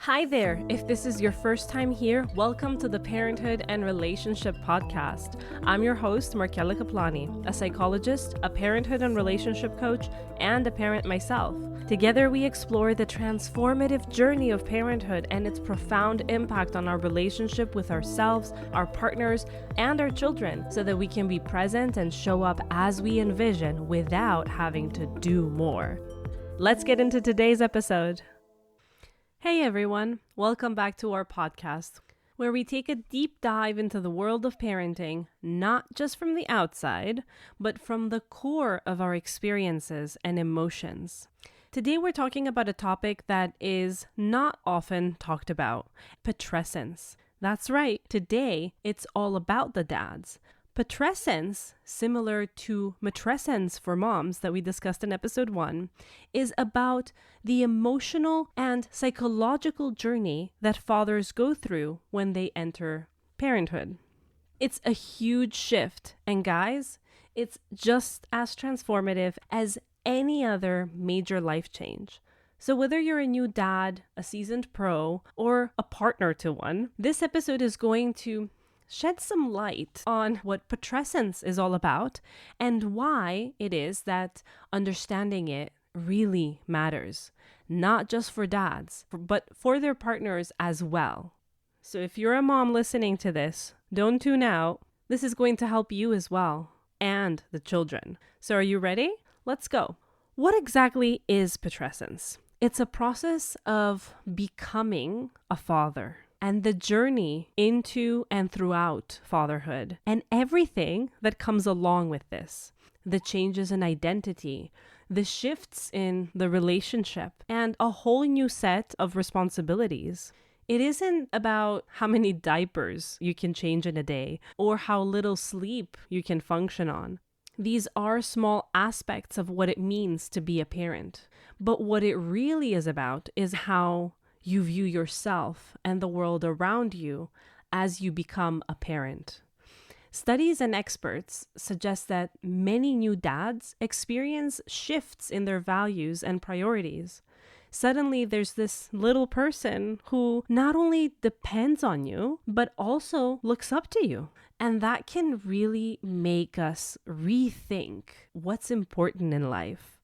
Hi there. If this is your first time here, welcome to the Parenthood and Relationship Podcast. I'm your host, Markella Kaplani, a psychologist, a parenthood and relationship coach, and a parent myself. Together, we explore the transformative journey of parenthood and its profound impact on our relationship with ourselves, our partners, and our children, so that we can be present and show up as we envision without having to do more. Let's get into today's episode. Hey everyone, welcome back to our podcast, where we take a deep dive into the world of parenting, not just from the outside, but from the core of our experiences and emotions. Today we're talking about a topic that is not often talked about, Patrescence. That's right, today it's all about the dads. Patrescence, similar to matrescence for moms that we discussed in episode 1, is about the emotional and psychological journey that fathers go through when they enter parenthood. It's a huge shift, and guys, it's just as transformative as any other major life change. So whether you're a new dad, a seasoned pro, or a partner to one, this episode is going to shed some light on what Patrescence is all about and why it is that understanding it really matters, not just for dads, but for their partners as well. So if you're a mom listening to this, don't tune out. This is going to help you as well, and the children. So are you ready? Let's go. What exactly is Patrescence? It's a process of becoming a father, and the journey into and throughout fatherhood, and everything that comes along with this. The changes in identity, the shifts in the relationship, and a whole new set of responsibilities. It isn't about how many diapers you can change in a day, or how little sleep you can function on. These are small aspects of what it means to be a parent. But what it really is about is how you view yourself and the world around you as you become a parent. Studies and experts suggest that many new dads experience shifts in their values and priorities. Suddenly, there's this little person who not only depends on you, but also looks up to you. And that can really make us rethink what's important in life.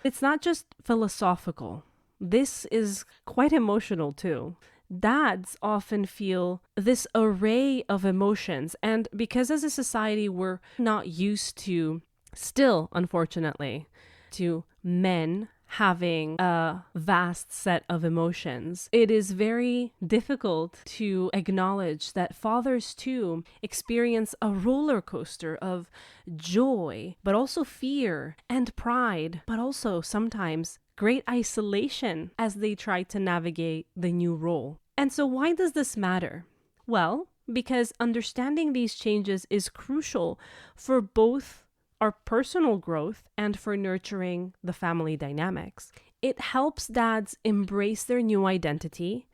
It's not just philosophical. This is quite emotional too. Dads often feel this array of emotions, and because as a society we're not used to, still unfortunately, to men having a vast set of emotions, it is very difficult to acknowledge that fathers too experience a roller coaster of joy, but also fear and pride, but also sometimes great isolation as they try to navigate the new role. And so why does this matter? Well, because understanding these changes is crucial for both our personal growth and for nurturing the family dynamics. It helps dads embrace their new identity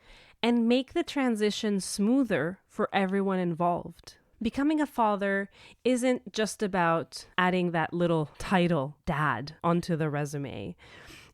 and make the transition smoother for everyone involved. Becoming a father isn't just about adding that little title, dad, onto the resume.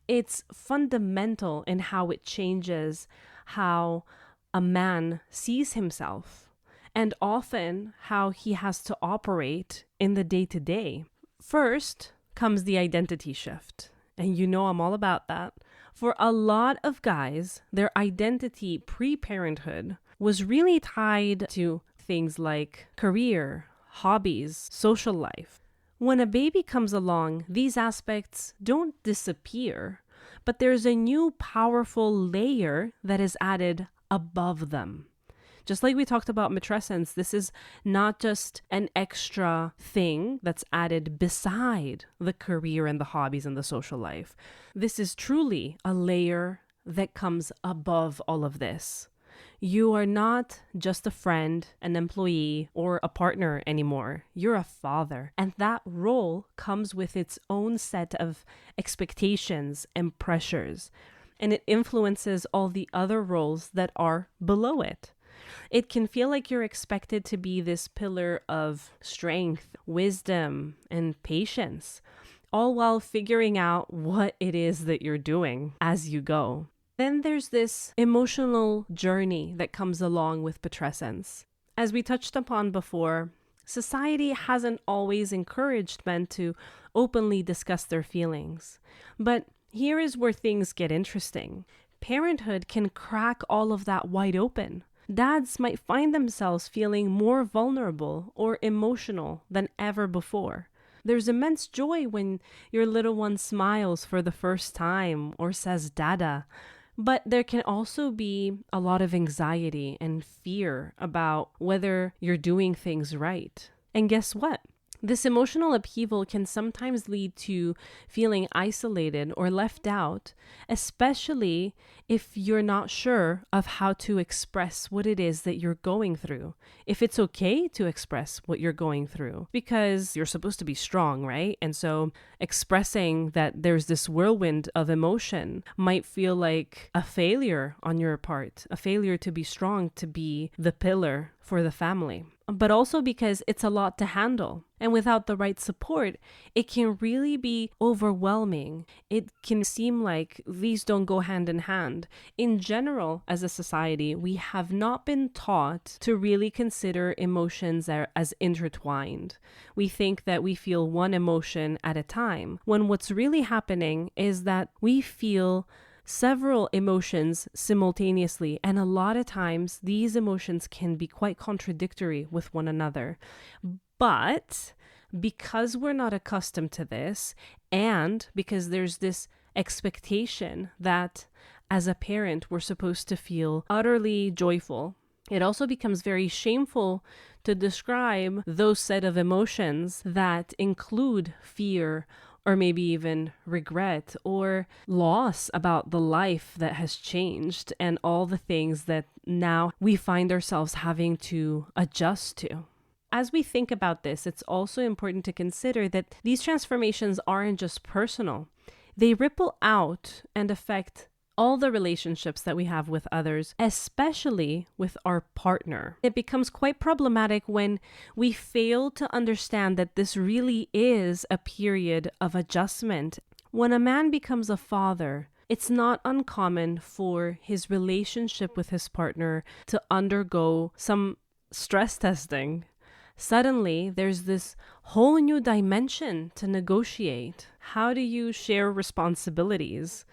It's fundamental in how it changes how a man sees himself, and often how he has to operate in the day-to-day. First comes the identity shift, and you know I'm all about that. For a lot of guys, their identity pre-parenthood was really tied to things like career, hobbies, social life. When a baby comes along, these aspects don't disappear, but there's a new powerful layer that is added above them. Just like we talked about matrescence, this is not just an extra thing that's added beside the career and the hobbies and the social life. This is truly a layer that comes above all of this. You are not just a friend, an employee, or a partner anymore. You're a father. And that role comes with its own set of expectations and pressures. And it influences all the other roles that are below it. It can feel like you're expected to be this pillar of strength, wisdom, and patience, all while figuring out what it is that you're doing as you go. Then there's this emotional journey that comes along with Patrescence. As we touched upon before, society hasn't always encouraged men to openly discuss their feelings. But here is where things get interesting. Parenthood can crack all of that wide open. Dads might find themselves feeling more vulnerable or emotional than ever before. There's immense joy when your little one smiles for the first time or says dada. But there can also be a lot of anxiety and fear about whether you're doing things right. And guess what? This emotional upheaval can sometimes lead to feeling isolated or left out, especially if you're not sure of how to express what it is that you're going through. If it's okay to express what you're going through, because you're supposed to be strong, right? And so expressing that there's this whirlwind of emotion might feel like a failure on your part, a failure to be strong, to be the pillar for the family. But also because it's a lot to handle. And without the right support, it can really be overwhelming. It can seem like these don't go hand in hand. In general, as a society, we have not been taught to really consider emotions as intertwined. We think that we feel one emotion at a time, when what's really happening is that we feel several emotions simultaneously, and a lot of times these emotions can be quite contradictory with one another. But because we're not accustomed to this, and because there's this expectation that as a parent we're supposed to feel utterly joyful, it also becomes very shameful to describe those set of emotions that include fear, or maybe even regret or loss about the life that has changed and all the things that now we find ourselves having to adjust to. As we think about this, it's also important to consider that these transformations aren't just personal. They ripple out and affect all the relationships that we have with others, especially with our partner. It becomes quite problematic when we fail to understand that this really is a period of adjustment. When a man becomes a father, it's not uncommon for his relationship with his partner to undergo some stress testing. Suddenly, there's this whole new dimension to negotiate. How do you share responsibilities?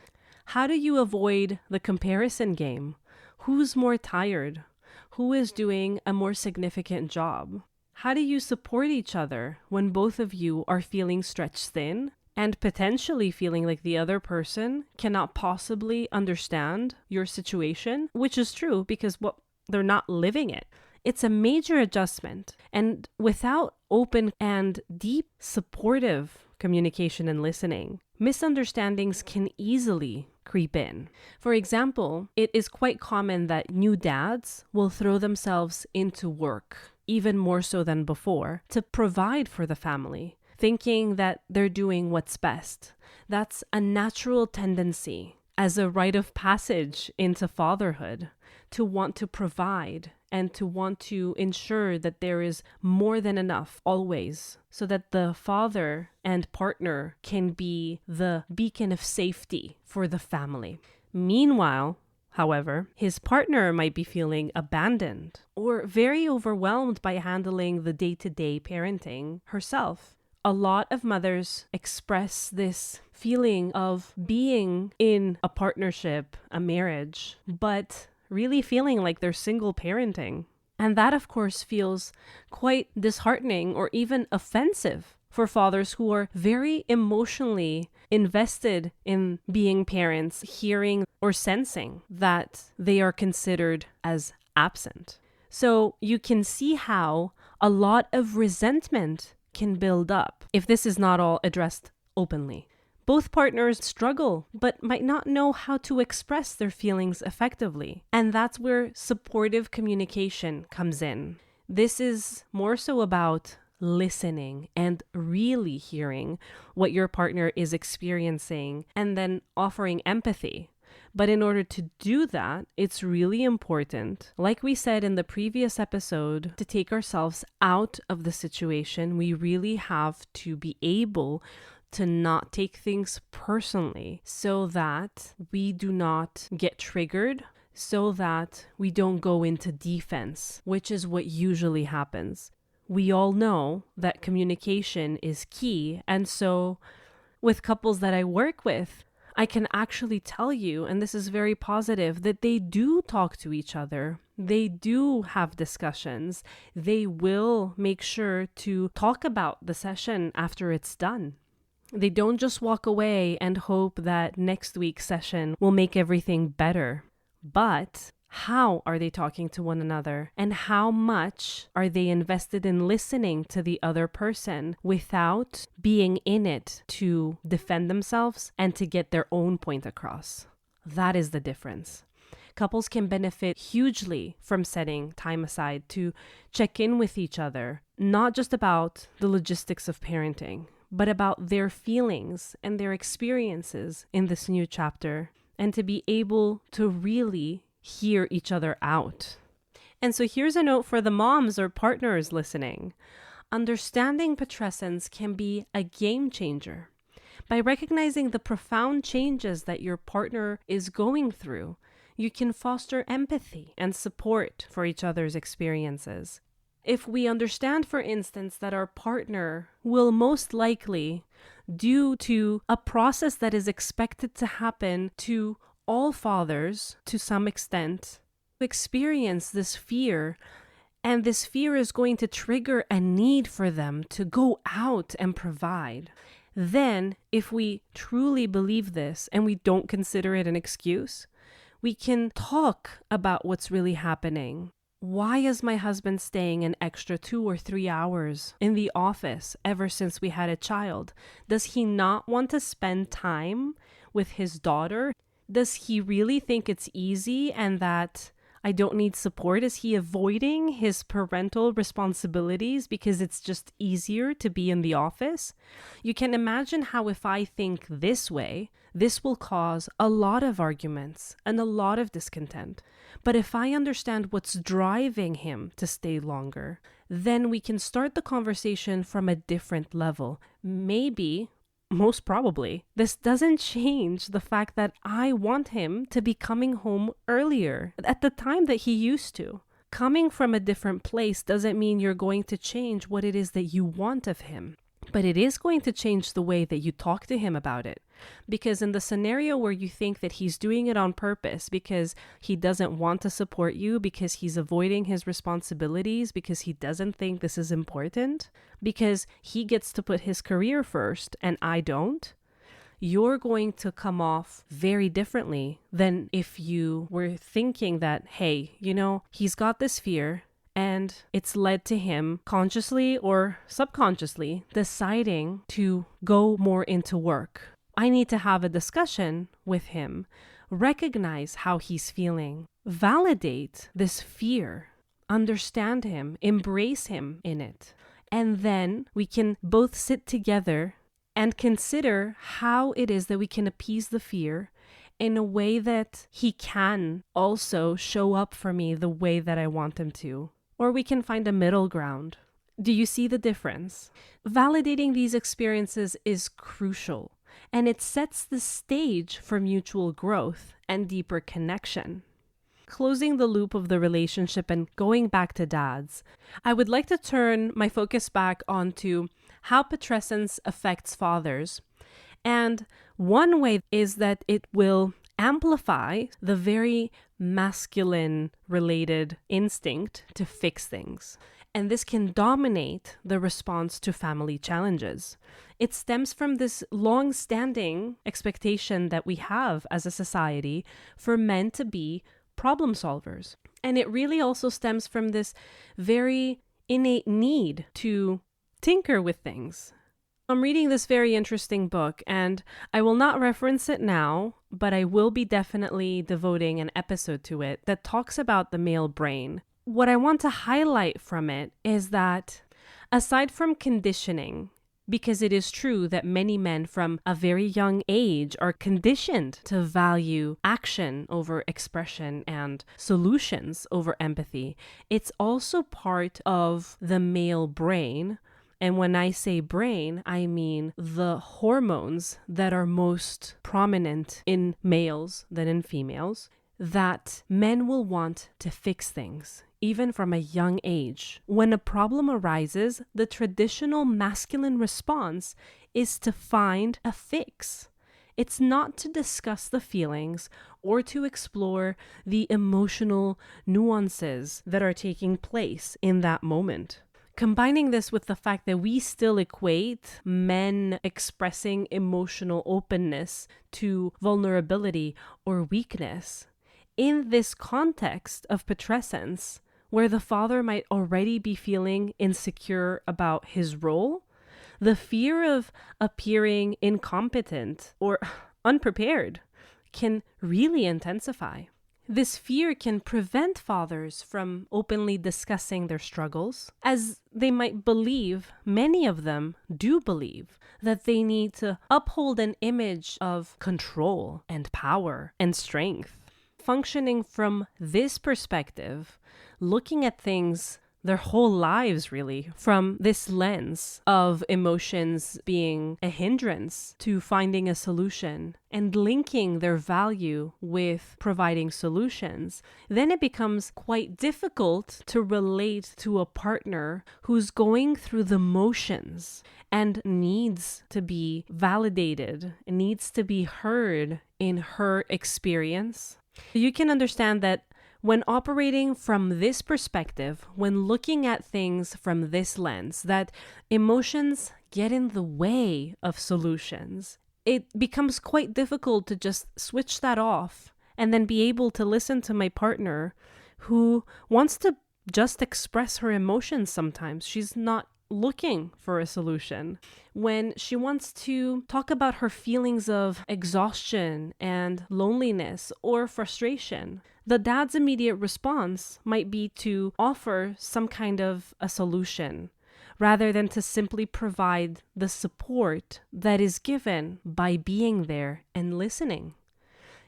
How do you avoid the comparison game? Who's more tired? Who is doing a more significant job? How do you support each other when both of you are feeling stretched thin and potentially feeling like the other person cannot possibly understand your situation? Which is true because they're not living it. It's a major adjustment. And without open and deep supportive communication and listening, misunderstandings can easily creep in. For example, it is quite common that new dads will throw themselves into work, even more so than before, to provide for the family, thinking that they're doing what's best. That's a natural tendency as a rite of passage into fatherhood, to want to provide and to want to ensure that there is more than enough always, so that the father and partner can be the beacon of safety for the family. Meanwhile, however, his partner might be feeling abandoned or very overwhelmed by handling the day-to-day parenting herself. A lot of mothers express this feeling of being in a partnership, a marriage, but really feeling like they're single parenting. And that, of course, feels quite disheartening or even offensive for fathers who are very emotionally invested in being parents, hearing or sensing that they are considered as absent. So you can see how a lot of resentment can build up if this is not all addressed openly. Both partners struggle, but might not know how to express their feelings effectively. And that's where supportive communication comes in. This is more so about listening and really hearing what your partner is experiencing and then offering empathy. But in order to do that, it's really important, like we said in the previous episode, to take ourselves out of the situation. We really have to be able to not take things personally so that we do not get triggered, so that we don't go into defense, which is what usually happens. We all know that communication is key. And so with couples that I work with, I can actually tell you, and this is very positive, that they do talk to each other. They do have discussions. They will make sure to talk about the session after it's done. They don't just walk away and hope that next week's session will make everything better. But how are they talking to one another? And how much are they invested in listening to the other person without being in it to defend themselves and to get their own point across? That is the difference. Couples can benefit hugely from setting time aside to check in with each other, not just about the logistics of parenting, but about their feelings and their experiences in this new chapter, and to be able to really hear each other out. And so here's a note for the moms or partners listening. Understanding Patrescence can be a game changer. By recognizing the profound changes that your partner is going through, you can foster empathy and support for each other's experiences. If we understand, for instance, that our partner will most likely, due to a process that is expected to happen to all fathers to some extent, experience this fear, and this fear is going to trigger a need for them to go out and provide, then if we truly believe this and we don't consider it an excuse, we can talk about what's really happening. Why is my husband staying an extra 2 or 3 hours in the office ever since we had a child? Does he not want to spend time with his daughter? Does he really think it's easy and that I don't need support? Is he avoiding his parental responsibilities because it's just easier to be in the office? You can imagine how if I think this way, this will cause a lot of arguments and a lot of discontent. But if I understand what's driving him to stay longer, then we can start the conversation from a different level. Maybe, most probably, this doesn't change the fact that I want him to be coming home earlier at the time that he used to. Coming from a different place doesn't mean you're going to change what it is that you want of him. But it is going to change the way that you talk to him about it. Because in the scenario where you think that he's doing it on purpose because he doesn't want to support you, because he's avoiding his responsibilities, because he doesn't think this is important, because he gets to put his career first and I don't, you're going to come off very differently than if you were thinking that, hey, he's got this fear, and it's led to him consciously or subconsciously deciding to go more into work. I need to have a discussion with him, recognize how he's feeling, validate this fear, understand him, embrace him in it. And then we can both sit together and consider how it is that we can appease the fear in a way that he can also show up for me the way that I want him to. Or we can find a middle ground. Do you see the difference? Validating these experiences is crucial, and it sets the stage for mutual growth and deeper connection. Closing the loop of the relationship and going back to dads, I would like to turn my focus back onto how Patrescence affects fathers. And one way is that it will amplify the very masculine related instinct to fix things. And this can dominate the response to family challenges. It stems from this long-standing expectation that we have as a society for men to be problem solvers. And it really also stems from this very innate need to tinker with things. I'm reading this very interesting book, and I will not reference it now, but I will be definitely devoting an episode to it that talks about the male brain. What I want to highlight from it is that aside from conditioning, because it is true that many men from a very young age are conditioned to value action over expression and solutions over empathy, it's also part of the male brain And when I say brain, I mean the hormones that are most prominent in males than in females, that men will want to fix things, even from a young age. When a problem arises, the traditional masculine response is to find a fix. It's not to discuss the feelings or to explore the emotional nuances that are taking place in that moment. Combining this with the fact that we still equate men expressing emotional openness to vulnerability or weakness, in this context of patrescence, where the father might already be feeling insecure about his role, the fear of appearing incompetent or unprepared can really intensify. This fear can prevent fathers from openly discussing their struggles, as they might believe, many of them do believe, that they need to uphold an image of control and power and strength. Functioning from this perspective, looking at things their whole lives really from this lens of emotions being a hindrance to finding a solution and linking their value with providing solutions, then it becomes quite difficult to relate to a partner who's going through the motions and needs to be validated, needs to be heard in her experience. You can understand that when operating from this perspective, when looking at things from this lens, that emotions get in the way of solutions, it becomes quite difficult to just switch that off and then be able to listen to my partner who wants to just express her emotions sometimes. She's not looking for a solution. When she wants to talk about her feelings of exhaustion and loneliness or frustration, the dad's immediate response might be to offer some kind of a solution rather than to simply provide the support that is given by being there and listening.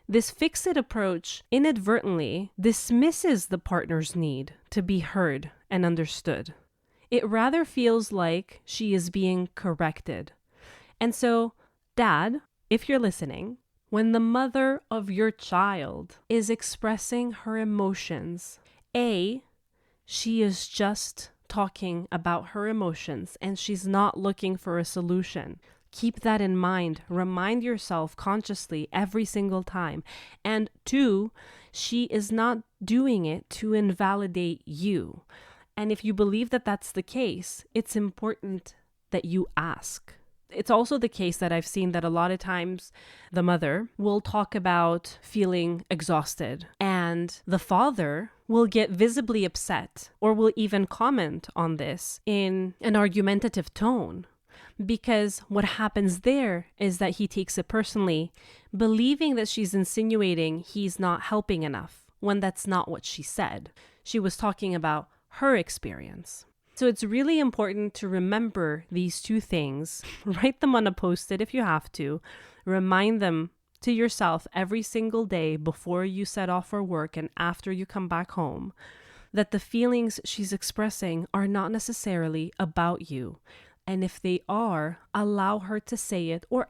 This fix-it approach inadvertently dismisses the partner's need to be heard and understood. It rather feels like she is being corrected. And so, Dad, if you're listening, when the mother of your child is expressing her emotions, she is just talking about her emotions and she's not looking for a solution. Keep that in mind. Remind yourself consciously every single time. And 2, she is not doing it to invalidate you. And if you believe that that's the case, it's important that you ask. It's also the case that I've seen that a lot of times the mother will talk about feeling exhausted and the father will get visibly upset or will even comment on this in an argumentative tone. Because what happens there is that he takes it personally, believing that she's insinuating he's not helping enough, when that's not what she said. She was talking about her experience. So it's really important to remember these 2 things. Write them on a post-it if you have to. Remind them to yourself every single day before you set off for work and after you come back home, that the feelings she's expressing are not necessarily about you. And if they are, allow her to say it or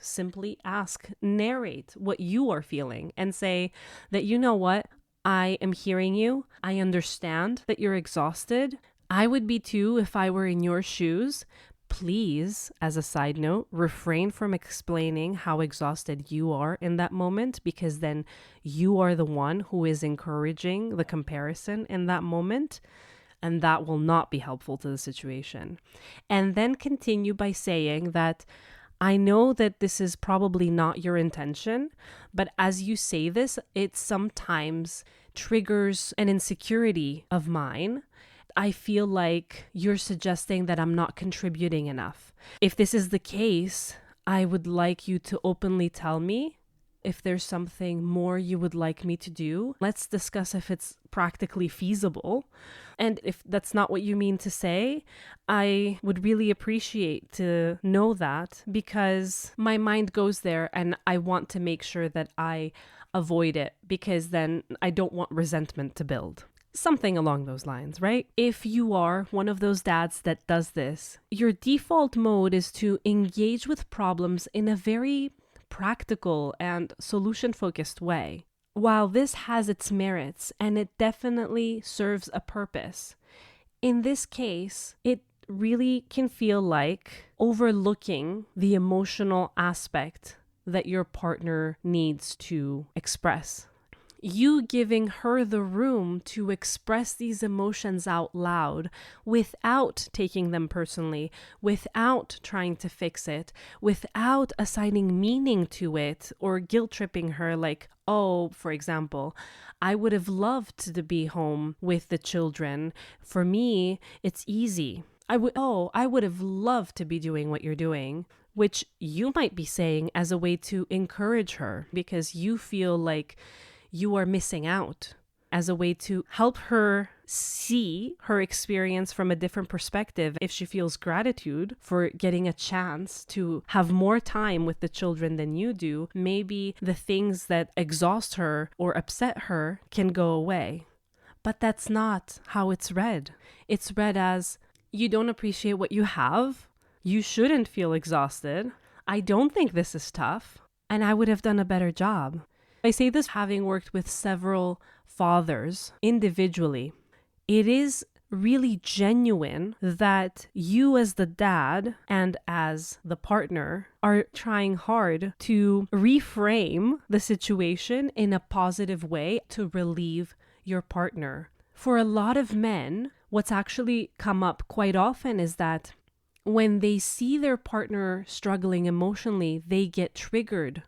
simply ask, narrate what you are feeling and say that, you know what? I am hearing you. I understand that you're exhausted. I would be too if I were in your shoes. Please, as a side note, refrain from explaining how exhausted you are in that moment, because then you are the one who is encouraging the comparison in that moment, and that will not be helpful to the situation. And then continue by saying that I know that this is probably not your intention, but as you say this, it sometimes triggers an insecurity of mine. I feel like you're suggesting that I'm not contributing enough. If this is the case, I would like you to openly tell me if there's something more you would like me to do. Let's discuss if it's practically feasible. And if that's not what you mean to say, I would really appreciate to know that, because my mind goes there and I want to make sure that I avoid it, because then I don't want resentment to build. Something along those lines, right? If you are one of those dads that does this, your default mode is to engage with problems in a very practical and solution-focused way. While this has its merits and it definitely serves a purpose, in this case, it really can feel like overlooking the emotional aspect that your partner needs to express. You giving her the room to express these emotions out loud without taking them personally, without trying to fix it, without assigning meaning to it or guilt tripping her like, oh, for example, I would have loved to be home with the children. For me, it's easy. I would have loved to be doing what you're doing, which you might be saying as a way to encourage her because you feel like you are missing out, as a way to help her see her experience from a different perspective. If she feels gratitude for getting a chance to have more time with the children than you do, maybe the things that exhaust her or upset her can go away. But that's not how it's read. It's read as, you don't appreciate what you have. You shouldn't feel exhausted. I don't think this is tough, and I would have done a better job. I say this having worked with several fathers individually. It is really genuine that you as the dad and as the partner are trying hard to reframe the situation in a positive way to relieve your partner. For a lot of men, what's actually come up quite often is that when they see their partner struggling emotionally, they get triggered.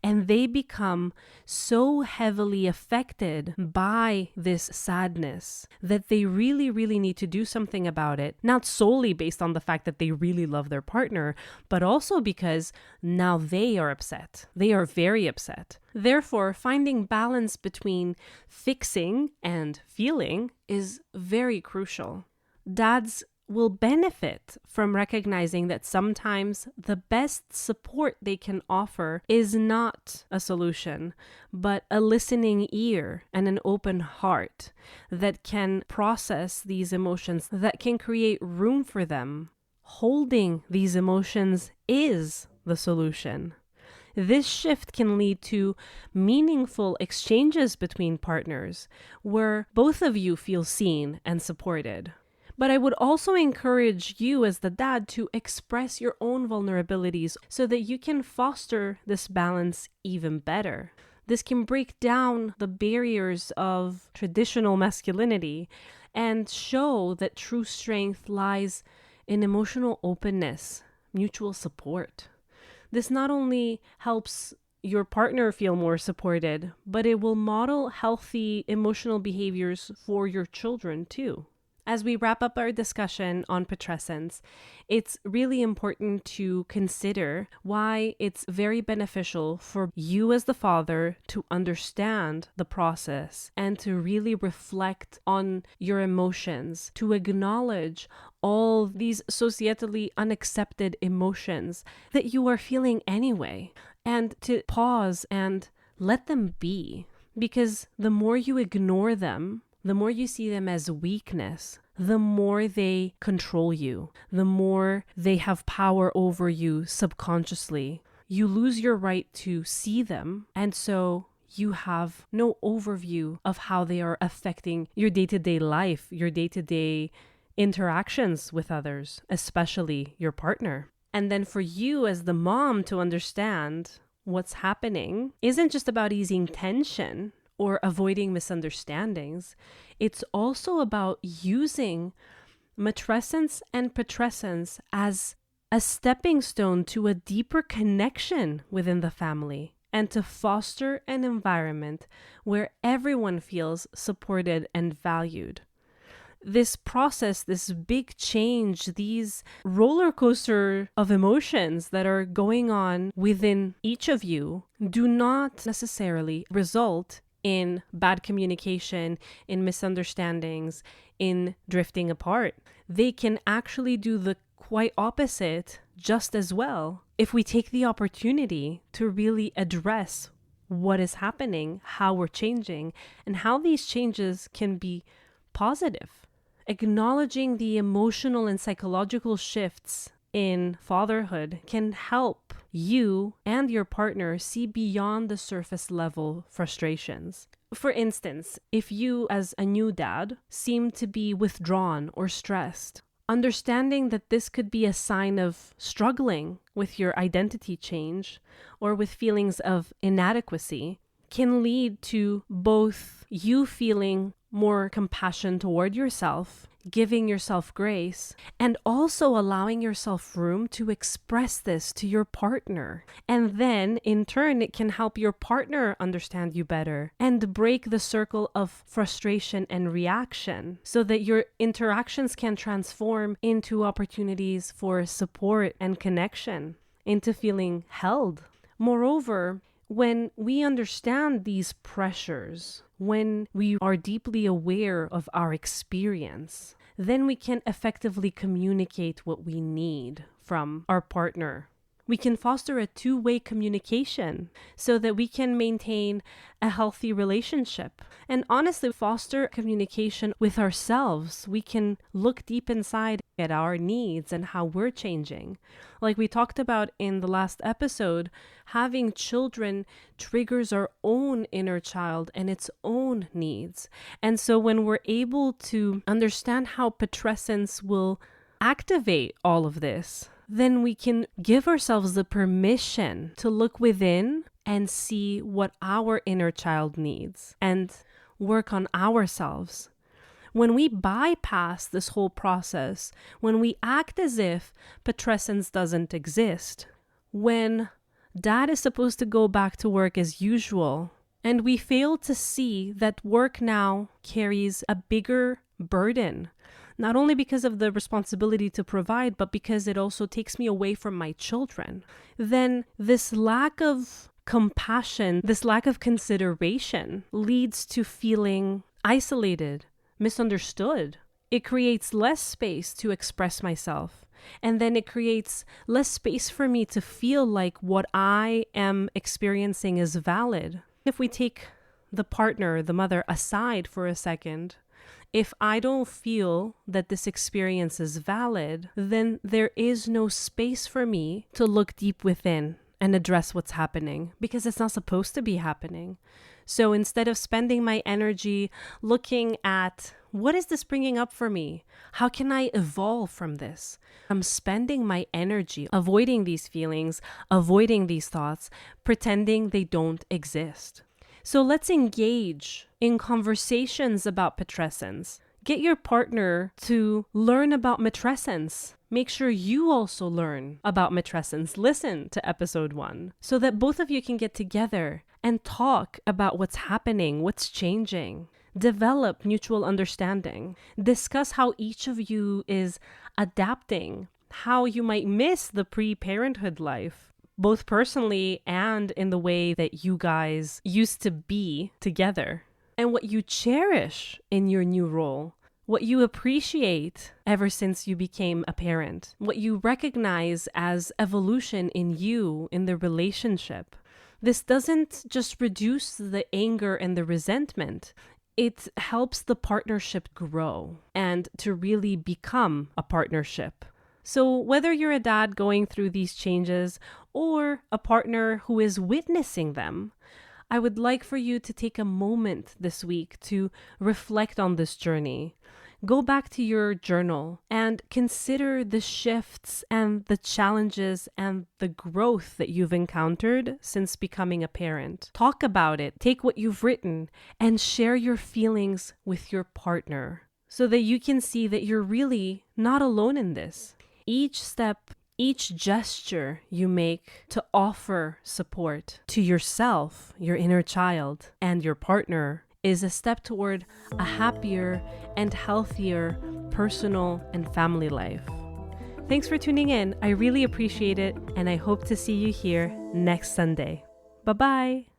And they become so heavily affected by this sadness that they really, really need to do something about it. Not solely based on the fact that they really love their partner, but also because now they are upset. They are very upset. Therefore, finding balance between fixing and feeling is very crucial. Dads will benefit from recognizing that sometimes the best support they can offer is not a solution, but a listening ear and an open heart that can process these emotions, that can create room for them. Holding these emotions is the solution. This shift can lead to meaningful exchanges between partners where both of you feel seen and supported. But I would also encourage you as the dad to express your own vulnerabilities so that you can foster this balance even better. This can break down the barriers of traditional masculinity and show that true strength lies in emotional openness, mutual support. This not only helps your partner feel more supported, but it will model healthy emotional behaviors for your children too. As we wrap up our discussion on Patrescence, it's really important to consider why it's very beneficial for you as the father to understand the process and to really reflect on your emotions, to acknowledge all these societally unaccepted emotions that you are feeling anyway, and to pause and let them be. Because the more you ignore them, the more you see them as weakness, the more they control you, the more they have power over you subconsciously. You lose your right to see them, and so you have no overview of how they are affecting your day-to-day life, your day-to-day interactions with others, especially your partner. And then for you as the mom to understand what's happening isn't just about easing tension or avoiding misunderstandings. It's also about using matrescence and patrescence as a stepping stone to a deeper connection within the family and to foster an environment where everyone feels supported and valued. This process, this big change, these roller coaster of emotions that are going on within each of you do not necessarily result in bad communication, in misunderstandings, in drifting apart. They can actually do the quite opposite just as well if we take the opportunity to really address what is happening, how we're changing, and how these changes can be positive. Acknowledging the emotional and psychological shifts in fatherhood can help you and your partner see beyond the surface level frustrations. For instance, if you as a new dad seem to be withdrawn or stressed, understanding that this could be a sign of struggling with your identity change or with feelings of inadequacy can lead to both you feeling more compassion toward yourself, giving yourself grace, and also allowing yourself room to express this to your partner. And then, in turn, it can help your partner understand you better and break the circle of frustration and reaction so that your interactions can transform into opportunities for support and connection, into feeling held. Moreover, when we understand these pressures, when we are deeply aware of our experience, then we can effectively communicate what we need from our partner. We can foster a two-way communication so that we can maintain a healthy relationship and honestly foster communication with ourselves. We can look deep inside at our needs and how we're changing. Like we talked about in the last episode, having children triggers our own inner child and its own needs. And so when we're able to understand how Patrescence will activate all of this, then we can give ourselves the permission to look within and see what our inner child needs and work on ourselves. When we bypass this whole process, when we act as if Patrescence doesn't exist, when dad is supposed to go back to work as usual, and we fail to see that work now carries a bigger burden, not only because of the responsibility to provide, but because it also takes me away from my children, then this lack of compassion, this lack of consideration leads to feeling isolated, misunderstood. It creates less space to express myself. And then it creates less space for me to feel like what I am experiencing is valid. If we take the partner, the mother, aside for a second, if I don't feel that this experience is valid, then there is no space for me to look deep within and address what's happening because it's not supposed to be happening. So instead of spending my energy looking at what is this bringing up for me? How can I evolve from this? I'm spending my energy avoiding these feelings, avoiding these thoughts, pretending they don't exist. So let's engage in conversations about Patrescence. Get your partner to learn about matrescence. Make sure you also learn about matrescence. Listen to episode 1 so that both of you can get together and talk about what's happening, what's changing. Develop mutual understanding. Discuss how each of you is adapting, how you might miss the pre-parenthood life, both personally and in the way that you guys used to be together, and what you cherish in your new role, what you appreciate ever since you became a parent, what you recognize as evolution in you, in the relationship. This doesn't just reduce the anger and the resentment. It helps the partnership grow and to really become a partnership. So whether you're a dad going through these changes or a partner who is witnessing them, I would like for you to take a moment this week to reflect on this journey. Go back to your journal and consider the shifts and the challenges and the growth that you've encountered since becoming a parent. Talk about it. Take what you've written and share your feelings with your partner so that you can see that you're really not alone in this. Each step, each gesture you make to offer support to yourself, your inner child, and your partner is a step toward a happier and healthier personal and family life. Thanks for tuning in. I really appreciate it, and I hope to see you here next Sunday. Bye-bye.